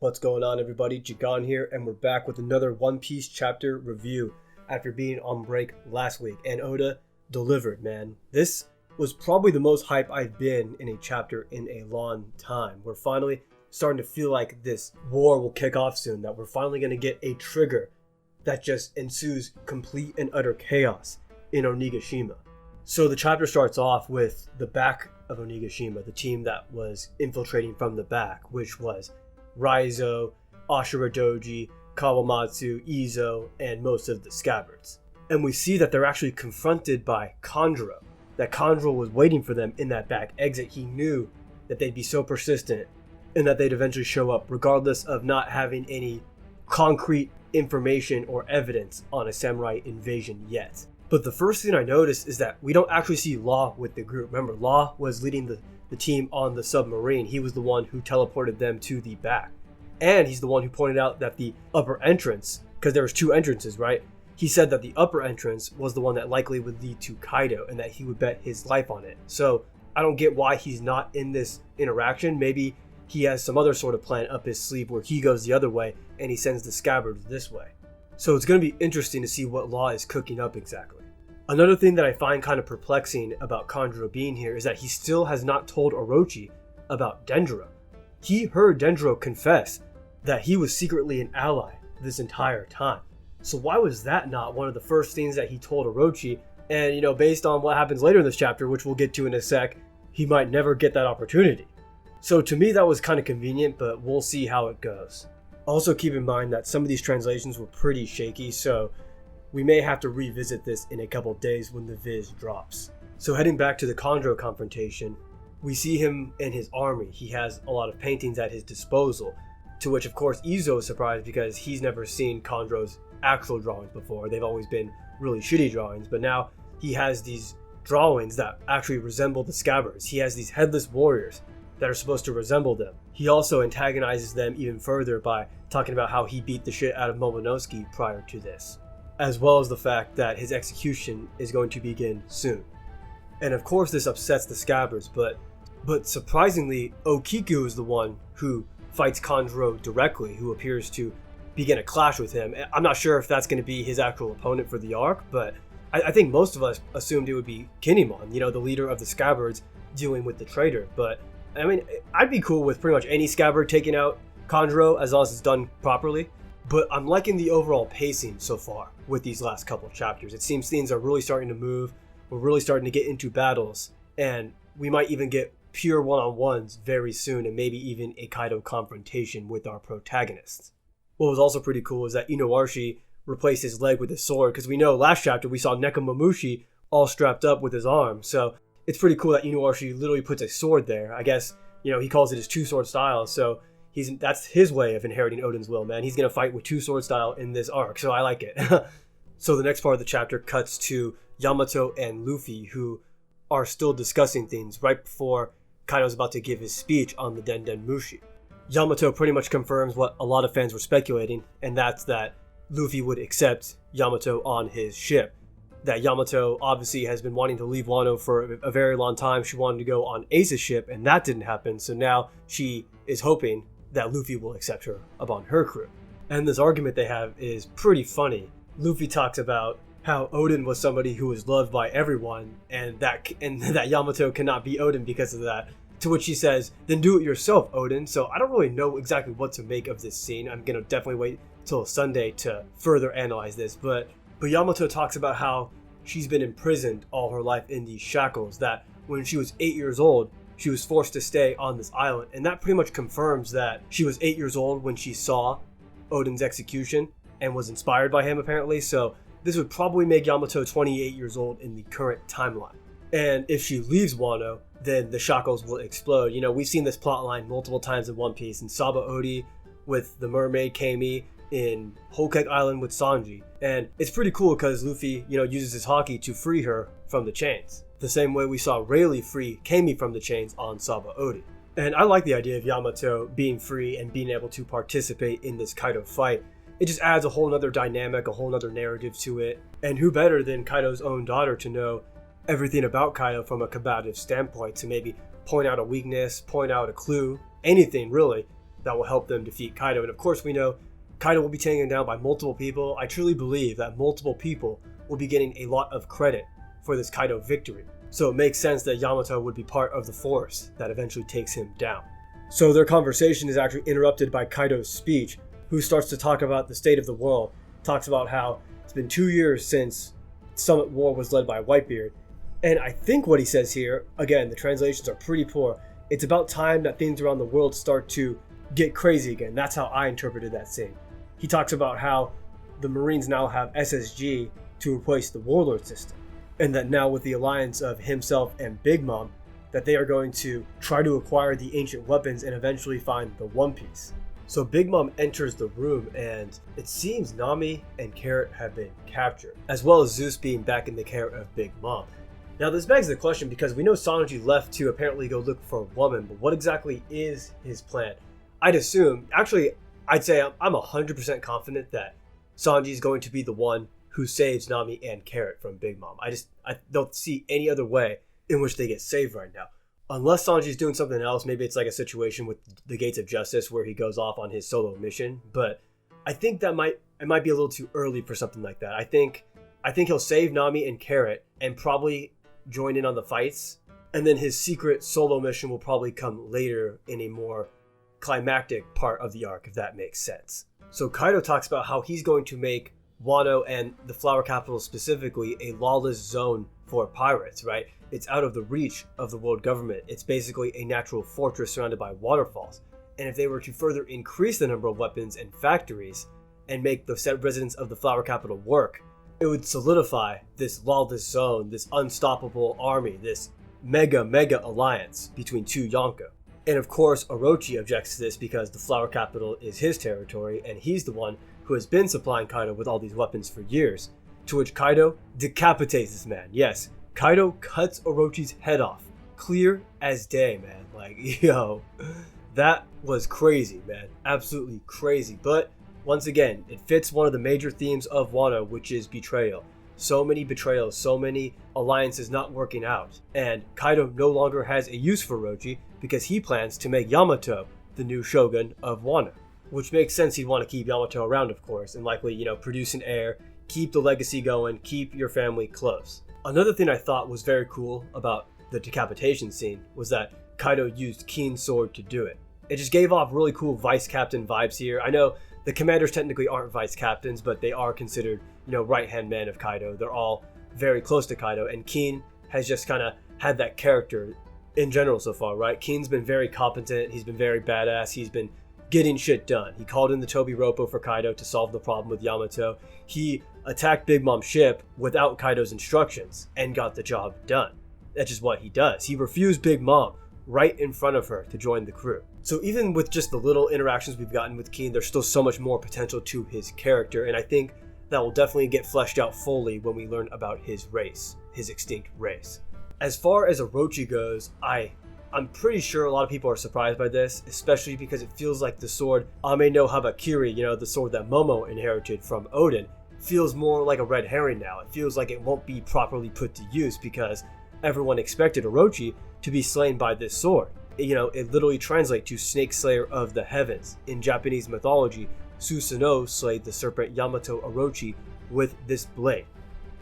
What's going on, everybody? Jigan here, and we're back with another One Piece chapter review after being on break last week, and Oda delivered, man. This was probably the most hype I've been in a chapter in a long time. We're finally starting to feel like this war will kick off soon, that we're finally going to get a trigger that just ensues complete and utter chaos in Onigashima. So the chapter starts off with the back of Onigashima, the team that was infiltrating from the back, which was Raizo, Ashura Doji, Kawamatsu, Izo, and most of the Scabbards. And we see that they're actually confronted by Kanjuro, that Kanjuro was waiting for them in that back exit. He knew that they'd be so persistent and that they'd eventually show up, regardless of not having any concrete information or evidence on a samurai invasion yet. But the first thing I noticed is that we don't actually see Law with the group. Remember, Law was leading the team on the submarine. He was the one who teleported them to the back. And he's the one who pointed out that the upper entrance, because there was two entrances, right? He said that the upper entrance was the one that likely would lead to Kaido and that he would bet his life on it. So I don't get why he's not in this interaction. Maybe he has some other sort of plan up his sleeve where he goes the other way and he sends the Scabbards this way. So it's going to be interesting to see what Law is cooking up exactly. Another thing that I find kind of perplexing about Kanjuro being here is that he still has not told Orochi about Denjiro. He heard Denjiro confess that he was secretly an ally this entire time. So why was that not one of the first things that he told Orochi? And, based on what happens later in this chapter, which we'll get to in a sec, he might never get that opportunity. So to me, that was kind of convenient, but we'll see how it goes. Also keep in mind that some of these translations were pretty shaky, so we may have to revisit this in a couple days when the viz drops. So heading back to the Kanjuro confrontation, we see him and his army. He has a lot of paintings at his disposal, to which of course Izo is surprised because he's never seen Kanjuro's actual drawings before. They've always been really shitty drawings, but now he has these drawings that actually resemble the Scabbards. He has these headless warriors that are supposed to resemble them. He also antagonizes them even further by talking about how he beat the shit out of Momonosuke prior to this, as well as the fact that his execution is going to begin soon. And of course this upsets the Scabbards, but surprisingly, Okiku is the one who fights Kanjuro directly, who appears to begin a clash with him. I'm not sure if that's going to be his actual opponent for the arc, but I think most of us assumed it would be Kinemon, the leader of the Scabbards, dealing with the traitor. But I mean, I'd be cool with pretty much any Scabbard taking out Kanjuro as long as it's done properly. But I'm liking the overall pacing so far with these last couple of chapters. It seems things are really starting to move. We're really starting to get into battles, and we might even get pure one-on-ones very soon, and maybe even a Kaido confrontation with our protagonists. What was also pretty cool is that Inuarashi replaced his leg with his sword, because we know last chapter we saw Nekomamushi all strapped up with his arm. So it's pretty cool that Inuarashi literally puts a sword there. I guess, he calls it his two-sword style, so that's his way of inheriting Odin's will, man. He's going to fight with two-sword style in this arc, so I like it. So the next part of the chapter cuts to Yamato and Luffy, who are still discussing things right before Kaido's about to give his speech on the Den Mushi. Yamato pretty much confirms what a lot of fans were speculating, and that's that Luffy would accept Yamato on his ship. That Yamato obviously has been wanting to leave Wano for a very long time. She wanted to go on Ace's ship, and that didn't happen, so now she is hoping that Luffy will accept her upon her crew. And this argument they have is pretty funny. Luffy talks about how Odin was somebody who was loved by everyone, and that Yamato cannot be Odin because of that. To which he says, then do it yourself, Odin. So I don't really know exactly what to make of this scene. I'm going to definitely wait till Sunday to further analyze this. But Yamato talks about how she's been imprisoned all her life in these shackles, that when she was 8 years old, she was forced to stay on this island. And that pretty much confirms that she was 8 years old when she saw Odin's execution and was inspired by him, apparently. So this would probably make Yamato 28 years old in the current timeline. And if she leaves Wano, then the shackles will explode. We've seen this plotline multiple times in One Piece. In Saba Odi with the mermaid Kami, in Whole Cake Island with Sanji. And it's pretty cool because Luffy, uses his haki to free her from the chains. The same way we saw Rayleigh free Kami from the chains on Saba Odi. And I like the idea of Yamato being free and being able to participate in this Kaido fight. It just adds a whole nother dynamic, a whole nother narrative to it. And who better than Kaido's own daughter to know everything about Kaido from a combative standpoint, to maybe point out a weakness, point out a clue, anything really, that will help them defeat Kaido. And of course, we know Kaido will be taken down by multiple people. I truly believe that multiple people will be getting a lot of credit for this Kaido victory. So it makes sense that Yamato would be part of the force that eventually takes him down. So their conversation is actually interrupted by Kaido's speech, who starts to talk about the state of the world, talks about how it's been 2 years since Summit War was led by Whitebeard. And I think what he says here, again, the translations are pretty poor, it's about time that things around the world start to get crazy again. That's how I interpreted that scene. He talks about how the Marines now have SSG to replace the Warlord system, and that now with the alliance of himself and Big Mom, that they are going to try to acquire the ancient weapons and eventually find the One Piece. So Big Mom enters the room, and it seems Nami and Carrot have been captured, as well as Zeus being back in the care of Big Mom. Now this begs the question, because we know Sanji left to apparently go look for a woman, but what exactly is his plan? I'd assume, actually, I'd say I'm 100% confident that Sanji's going to be the one who saves Nami and Carrot from Big Mom. I don't see any other way in which they get saved right now. Unless Sanji's doing something else, maybe it's like a situation with the Gates of Justice where he goes off on his solo mission, but I think it might be a little too early for something like that. I think he'll save Nami and Carrot and probably join in on the fights, and then his secret solo mission will probably come later in a more climactic part of the arc, if that makes sense. So Kaido talks about how he's going to make Wano and the Flower Capital specifically a lawless zone for pirates, right? It's out of the reach of the world government. It's basically a natural fortress surrounded by waterfalls. And if they were to further increase the number of weapons and factories and make the set residents of the Flower Capital work, it would solidify this lawless zone, this unstoppable army, this mega alliance between two Yonko. And of course, Orochi objects to this because the Flower Capital is his territory, and he's the one who has been supplying Kaido with all these weapons for years. To which Kaido decapitates this man. Yes, Kaido cuts Orochi's head off. Clear as day, man. Like, yo, that was crazy, man. Absolutely crazy. But once again, it fits one of the major themes of Wano, which is betrayal. So many betrayals, so many alliances not working out. And Kaido no longer has a use for Orochi because he plans to make Yamato the new shogun of Wano. Which makes sense, he'd want to keep Yamato around, of course, and likely, produce an heir, keep the legacy going, keep your family close. Another thing I thought was very cool about the decapitation scene was that Kaido used Keen's sword to do it. It just gave off really cool vice captain vibes here. I know the commanders technically aren't vice captains, but they are considered, right-hand man of Kaido. They're all very close to Kaido, and Keen has just kind of had that character in general so far, right? Keen's been very competent, he's been very badass, he's been getting shit done. He called in the Toby Roppo for Kaido to solve the problem with Yamato. He attacked Big Mom's ship without Kaido's instructions and got the job done. That's just what he does. He refused Big Mom right in front of her to join the crew. So even with just the little interactions we've gotten with Keen, there's still so much more potential to his character, and I think that will definitely get fleshed out fully when we learn about his race, his extinct race. As far as Orochi goes, I'm pretty sure a lot of people are surprised by this, especially because it feels like the sword Ame no Habakiri, the sword that Momo inherited from Odin, feels more like a red herring now. It feels like it won't be properly put to use because everyone expected Orochi to be slain by this sword. It literally translates to Snake Slayer of the Heavens. In Japanese mythology, Susanoo slayed the serpent Yamato Orochi with this blade.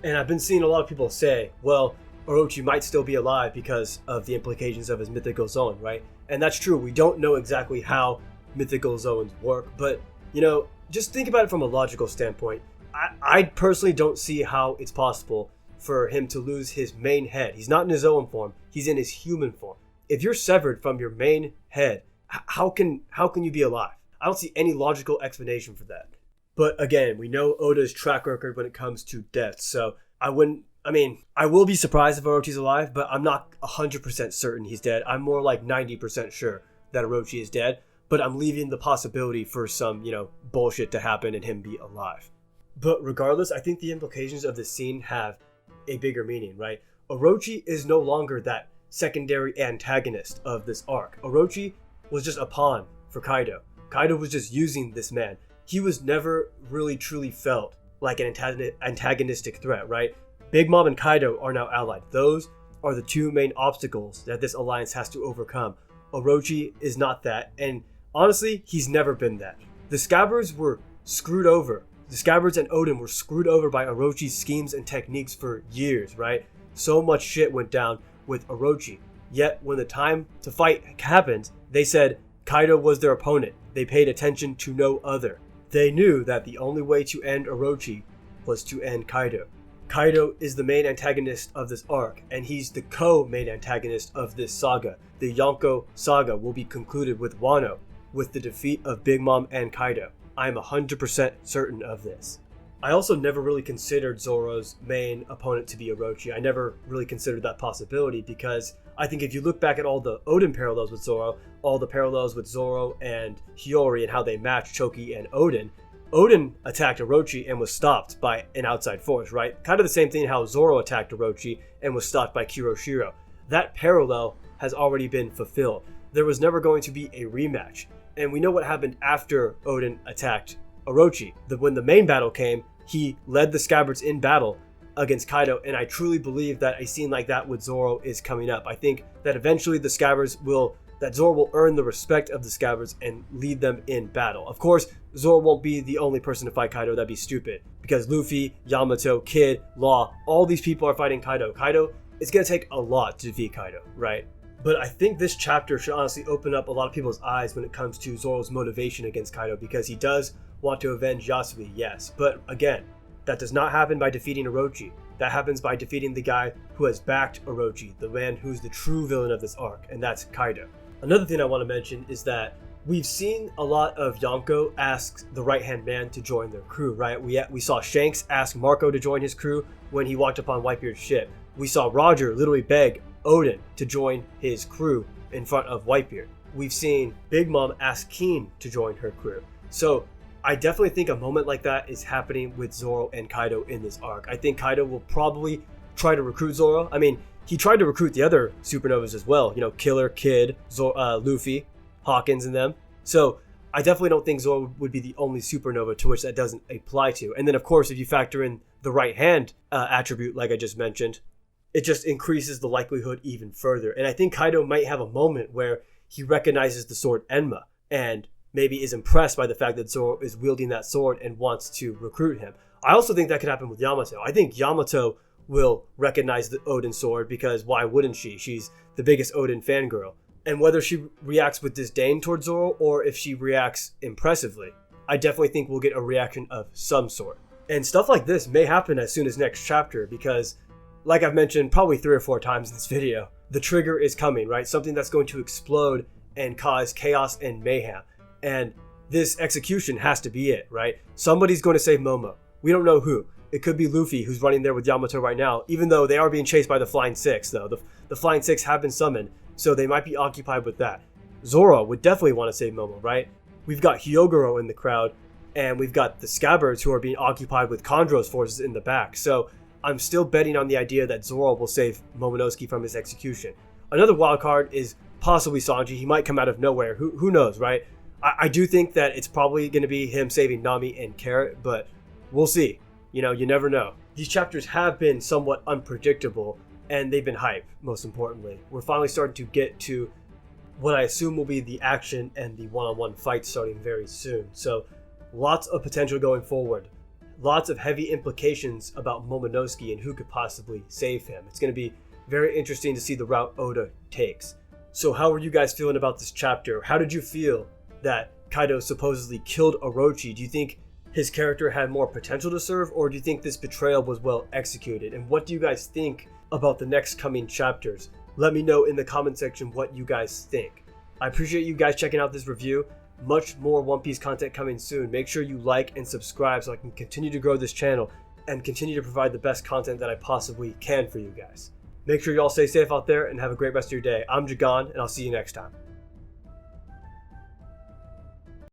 And I've been seeing a lot of people say, well, Orochi might still be alive because of the implications of his mythical zone, right? And that's true. We don't know exactly how mythical zones work, but, just think about it from a logical standpoint. I personally don't see how it's possible for him to lose his main head. He's not in his own form. He's in his human form. If you're severed from your main head, how can you be alive? I don't see any logical explanation for that. But again, we know Oda's track record when it comes to death, so I will be surprised if Orochi's alive, but I'm not 100% certain he's dead. I'm more like 90% sure that Orochi is dead, but I'm leaving the possibility for some, bullshit to happen and him be alive. But regardless, I think the implications of this scene have a bigger meaning, right? Orochi is no longer that secondary antagonist of this arc. Orochi was just a pawn for Kaido. Kaido was just using this man. He was never really truly felt like an antagonistic threat, right? Big Mom and Kaido are now allied. Those are the two main obstacles that this alliance has to overcome. Orochi is not that, and Honestly, he's never been that. The Scabbards were screwed over. The Scabbards and Oden were screwed over by Orochi's schemes and techniques for years, right? So much shit went down with Orochi. Yet, when the time to fight happened, they said Kaido was their opponent. They paid attention to no other. They knew that the only way to end Orochi was to end Kaido. Kaido is the main antagonist of this arc, and he's the co-main antagonist of this saga. The Yonko saga will be concluded with Wano, with the defeat of Big Mom and Kaido. I'm 100% certain of this. I also never really considered Zoro's main opponent to be Orochi. I never really considered that possibility because I think if you look back at all the Oden parallels with Zoro, all the parallels with Zoro and Hiyori and how they match Choki and Oden attacked Orochi and was stopped by an outside force, right? Kind of the same thing how Zoro attacked Orochi and was stopped by Kiroshiro. That parallel has already been fulfilled. There was never going to be a rematch. And we know what happened after Oden attacked Orochi. When the main battle came, he led the Scabbards in battle against Kaido, and I truly believe that a scene like that with Zoro is coming up. I think that eventually the Scabbards that Zoro will earn the respect of the Scabbards and lead them in battle. Of course, Zoro won't be the only person to fight Kaido. That'd be stupid. Because Luffy, Yamato, Kid, Law, all these people are fighting Kaido. Kaido, it's going to take a lot to defeat Kaido, right? But I think this chapter should honestly open up a lot of people's eyes when it comes to Zoro's motivation against Kaido, because he does want to avenge Yasui, yes. But again, that does not happen by defeating Orochi. That happens by defeating the guy who has backed Orochi, the man who's the true villain of this arc, and that's Kaido. Another thing I want to mention is that we've seen a lot of Yonko ask the right-hand man to join their crew, right? We saw Shanks ask Marco to join his crew when he walked upon Whitebeard's ship. We saw Roger literally beg Oden to join his crew in front of Whitebeard. We've seen Big Mom ask Keen to join her crew. So I definitely think a moment like that is happening with Zoro and Kaido in this arc. I think Kaido will probably try to recruit Zoro. I mean, he tried to recruit the other supernovas as well. You know, Killer, Kid, Luffy, Hawkins, and them. So I definitely don't think Zoro would be the only supernova to which that doesn't apply to. And then, of course, if you factor in the right hand attribute, like I just mentioned, it just increases the likelihood even further. And I think Kaido might have a moment where he recognizes the sword Enma and maybe is impressed by the fact that Zoro is wielding that sword and wants to recruit him. I also think that could happen with Yamato. I think Yamato will recognize the Oden sword because why wouldn't she? She's the biggest Oden fangirl. And whether she reacts with disdain towards Zoro or if she reacts impressively, I definitely think we'll get a reaction of some sort. And stuff like this may happen as soon as next chapter because, like I've mentioned probably 3 or 4 times in this video, the trigger is coming, right? Something that's going to explode and cause chaos and mayhem. And this execution has to be it, right? Somebody's going to save Momo. We don't know who. It could be Luffy, who's running there with Yamato right now, even though they are being chased by the Flying Six, though. The Flying Six have been summoned, so they might be occupied with that. Zoro would definitely want to save Momo, right? We've got Hyogoro in the crowd, and we've got the Scabbards who are being occupied with Kondro's forces in the back. So I'm still betting on the idea that Zoro will save Momonosuke from his execution. Another wild card is possibly Sanji. He might come out of nowhere. Who knows, right? I do think that it's probably going to be him saving Nami and Carrot, but we'll see. You know, you never know. These chapters have been somewhat unpredictable, and they've been hype, most importantly. We're finally starting to get to what I assume will be the action and the one-on-one fight starting very soon. So lots of potential going forward. Lots of heavy implications about Momonosuke and who could possibly save him. It's going to be very interesting to see the route Oda takes. So how are you guys feeling about this chapter? How did you feel that Kaido supposedly killed Orochi? Do you think his character had more potential to serve, or do you think this betrayal was well executed? And what do you guys think about the next coming chapters? Let me know in the comment section what you guys think. I appreciate you guys checking out this review. Much more One Piece content coming soon. Make sure you like and subscribe so I can continue to grow this channel and continue to provide the best content that I possibly can for you guys. Make sure you all stay safe out there and have a great rest of your day. I'm Jagan, and I'll see you next time.